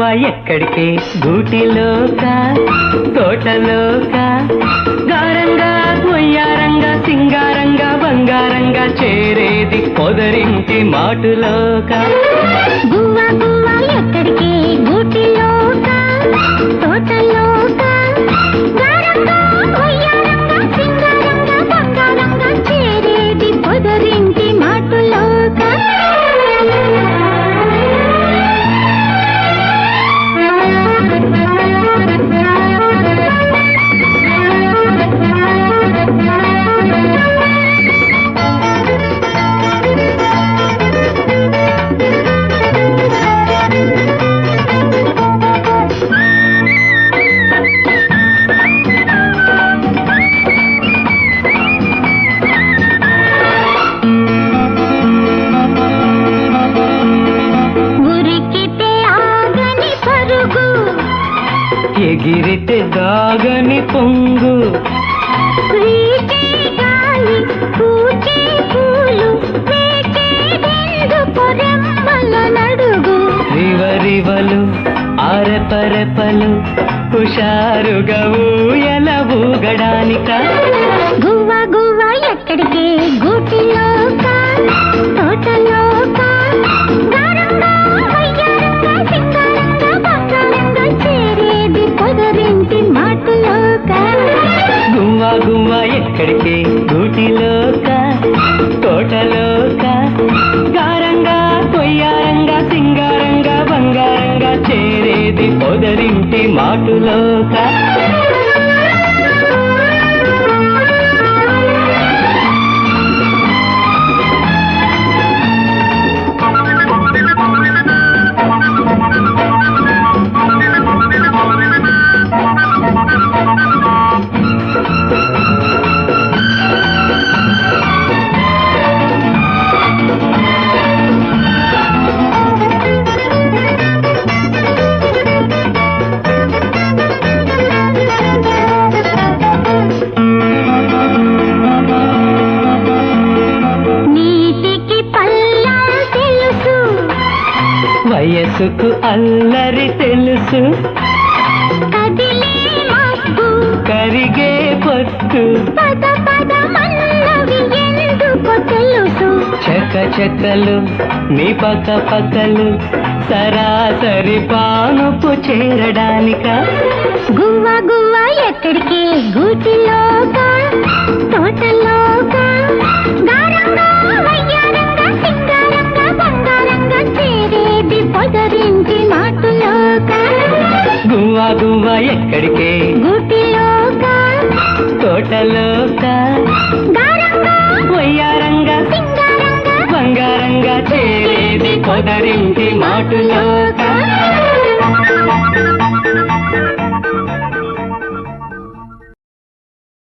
గువ్వ ఎక్కడికి గూటిలోక తోటలోక గారంగా కొయ్యారంగా సింగారంగా బంగారంగా చేరేది పొదరింటి మాటులోక గువ్వ గువ్వ ఎక్కడికి గూటిలోక తోటలోక గారంగా కొయ్యారంగా సింగారంగా బంగారంగా చేరేది పొదరింటి మాటులోక ఎగిరితే దాగని పొంగు గాలి పూచే పూలు నడుగు రివరివలు ఆరెపరెపలు హుషారుగా ఊయల ఊగడానిక గువ్వ గువ్వ ఎక్కడికి గూటిలోక తోటలోక గారంగా వయ్యారంగా సింగారంగా బంగారంగా చేరేది పొదరింటి మాటులోక గువ్వ గువ్వ ఎక్కడికి గూటిలోక తోటలోక గారంగా కొయ్యారంగా సింగారంగా బంగారంగా చేరేది పొదరింటి మాటులోక వయసుకు అల్లరి తెలుసు కరిగే పొత్తు చక చకలు నీ పక్క పక్కలు సరాసరి పానుపు చేరడానిక గువ్వ గువ్వ ఎక్కడికి గూటిలోక తోటలోక గారంగా వయ్యారంగా సింగారంగా బంగారంగా చేరేది పొదరింటి మాటులోక గువ్వ గువ్వ ఎక్కడికి గూటిలోక తోటలోక గారంగా వయ్యారంగా సింగారంగా బంగారంగా చేరేది పొదరింటి మాటులో